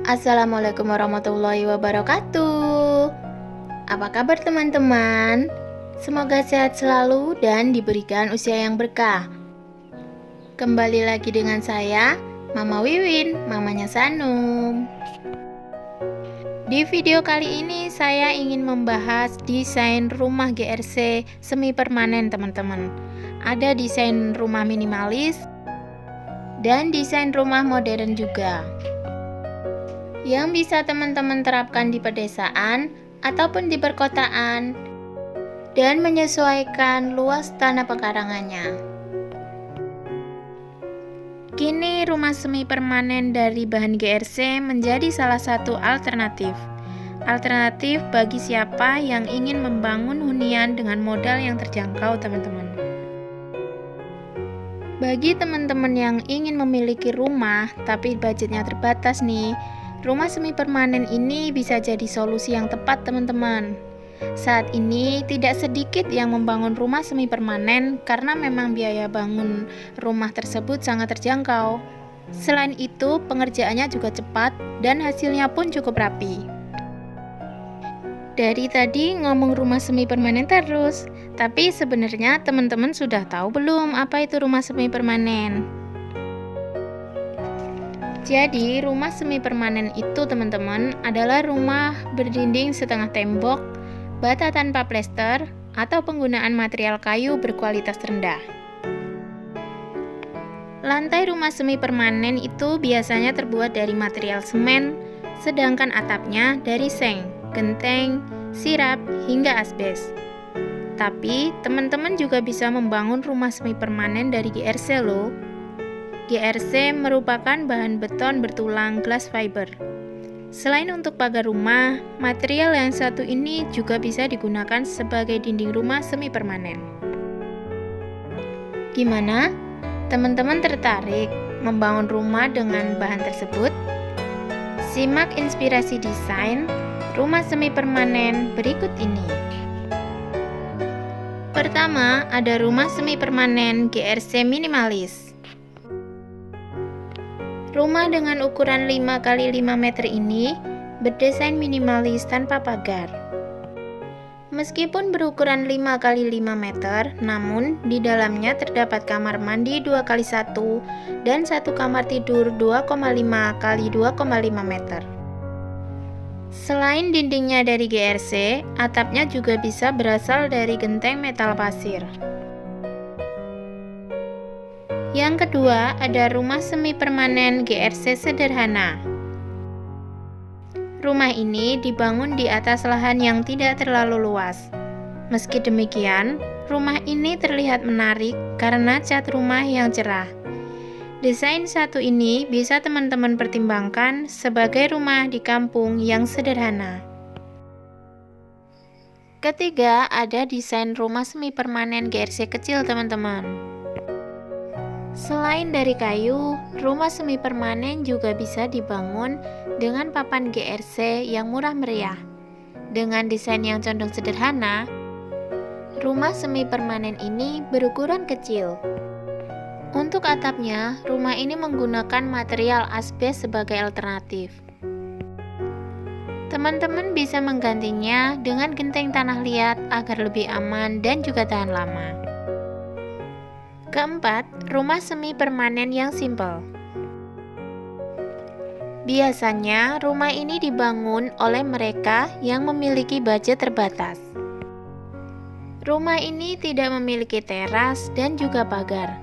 Assalamualaikum warahmatullahi wabarakatuh. Apa kabar teman-teman? Semoga sehat selalu dan diberikan usia yang berkah. Kembali lagi dengan saya, Mama Wiwin, mamanya Sanum. Di video kali ini saya ingin membahas desain rumah GRC semi permanen teman-teman. Ada desain rumah minimalis dan desain rumah modern juga, yang bisa teman-teman terapkan di pedesaan ataupun di perkotaan dan menyesuaikan luas tanah pekarangannya. Kini rumah semi permanen dari bahan GRC menjadi salah satu alternatif bagi siapa yang ingin membangun hunian dengan modal yang terjangkau teman-teman. Bagi teman-teman yang ingin memiliki rumah tapi budgetnya terbatas nih, rumah semi permanen ini bisa jadi solusi yang tepat teman-teman. Saat ini tidak sedikit yang membangun rumah semi permanen karena memang biaya bangun rumah tersebut sangat terjangkau. Selain itu, pengerjaannya juga cepat dan hasilnya pun cukup rapi. Dari tadi ngomong rumah semi permanen terus, tapi sebenarnya teman-teman sudah tahu belum apa itu rumah semi permanen? Jadi, rumah semi permanen itu teman-teman adalah rumah berdinding setengah tembok, bata tanpa plester, atau penggunaan material kayu berkualitas rendah. Lantai rumah semi permanen itu biasanya terbuat dari material semen, sedangkan atapnya dari seng, genteng, sirap, hingga asbes. Tapi, teman-teman juga bisa membangun rumah semi permanen dari GRC loh. GRC merupakan bahan beton bertulang glass fiber. Selain untuk pagar rumah, material yang satu ini juga bisa digunakan sebagai dinding rumah semi permanen. Gimana? Teman-teman tertarik membangun rumah dengan bahan tersebut? Simak inspirasi desain rumah semi permanen berikut ini. Pertama, ada rumah semi permanen GRC minimalis. Rumah dengan ukuran 5x5 meter ini berdesain minimalis tanpa pagar. Meskipun berukuran 5x5 meter, namun di dalamnya terdapat kamar mandi 2x1 dan satu kamar tidur 2,5x2,5 meter. Selain dindingnya dari GRC, atapnya juga bisa berasal dari genteng metal pasir. Yang kedua, ada rumah semi permanen GRC sederhana. Rumah ini dibangun di atas lahan yang tidak terlalu luas. Meski demikian, rumah ini terlihat menarik karena cat rumah yang cerah. Desain satu ini bisa teman-teman pertimbangkan sebagai rumah di kampung yang sederhana. Ketiga, ada desain rumah semi permanen GRC kecil teman-teman. Selain dari kayu, rumah semi permanen juga bisa dibangun dengan papan GRC yang murah meriah. Dengan desain yang condong sederhana, rumah semi permanen ini berukuran kecil. Untuk atapnya, rumah ini menggunakan material asbes sebagai alternatif. Teman-teman bisa menggantinya dengan genteng tanah liat agar lebih aman dan juga tahan lama. Keempat, rumah semi permanen yang simpel. Biasanya, rumah ini dibangun oleh mereka yang memiliki budget terbatas. Rumah ini tidak memiliki teras dan juga pagar,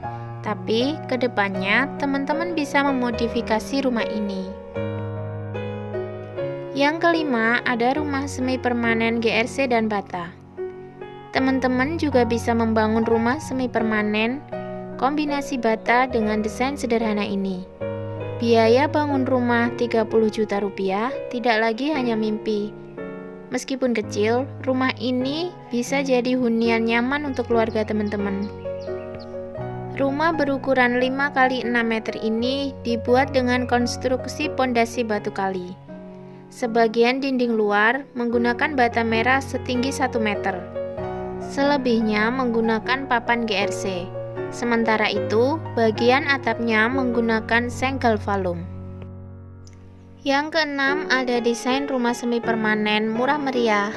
tapi kedepannya teman-teman bisa memodifikasi rumah ini. Yang kelima, ada rumah semi permanen GRC dan bata. Teman-teman juga bisa membangun rumah semi permanen kombinasi bata dengan desain sederhana ini. Biaya bangun rumah 30 juta rupiah tidak lagi hanya mimpi. Meskipun kecil, rumah ini bisa jadi hunian nyaman untuk keluarga teman-teman. Rumah berukuran 5x6 meter ini dibuat dengan konstruksi pondasi batu kali. Sebagian dinding luar menggunakan bata merah setinggi 1 meter. Selebihnya menggunakan papan GRC. Sementara itu, bagian atapnya menggunakan seng galvalum. Yang keenam, ada desain rumah semi permanen murah meriah.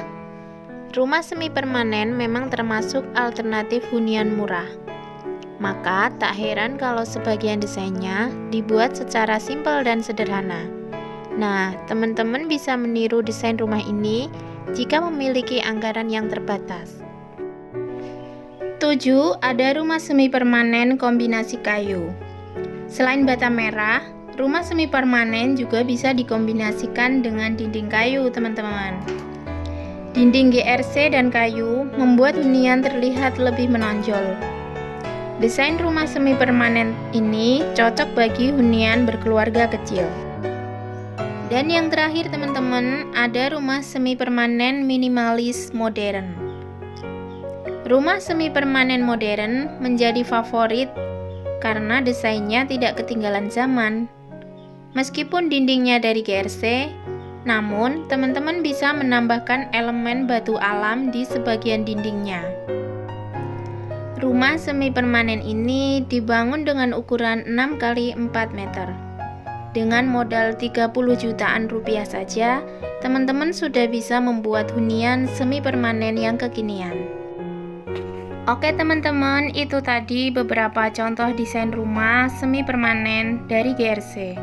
Rumah semi permanen memang termasuk alternatif hunian murah. Maka tak heran kalau sebagian desainnya dibuat secara simpel dan sederhana. Nah, teman-teman bisa meniru desain rumah ini jika memiliki anggaran yang terbatas. 7. Ada rumah semi permanen kombinasi kayu. Selain bata merah, rumah semi permanen juga bisa dikombinasikan dengan dinding kayu, teman-teman. Dinding GRC dan kayu membuat hunian terlihat lebih menonjol. Desain rumah semi permanen ini cocok bagi hunian berkeluarga kecil. Dan yang terakhir, teman-teman, ada rumah semi permanen minimalis modern. Rumah semi permanen modern menjadi favorit karena desainnya tidak ketinggalan zaman. Meskipun dindingnya dari GRC, namun teman-teman bisa menambahkan elemen batu alam di sebagian dindingnya. Rumah semi permanen ini dibangun dengan ukuran 6 x 4 meter. Dengan modal 30 jutaan rupiah saja, teman-teman sudah bisa membuat hunian semi permanen yang kekinian. Oke teman-teman, itu tadi beberapa contoh desain rumah semi permanen dari GRC.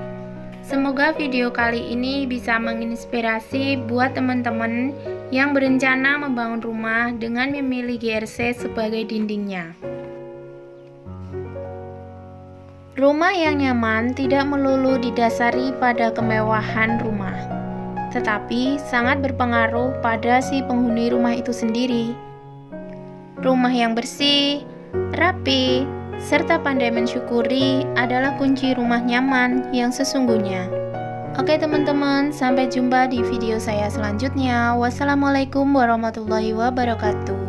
Semoga video kali ini bisa menginspirasi buat teman-teman yang berencana membangun rumah dengan memilih GRC sebagai dindingnya. Rumah yang nyaman tidak melulu didasari pada kemewahan rumah, tetapi sangat berpengaruh pada si penghuni rumah itu sendiri. Rumah yang bersih, rapi, serta pandai mensyukuri adalah kunci rumah nyaman yang sesungguhnya. Oke teman-teman, sampai jumpa di video saya selanjutnya. Wassalamualaikum warahmatullahi wabarakatuh.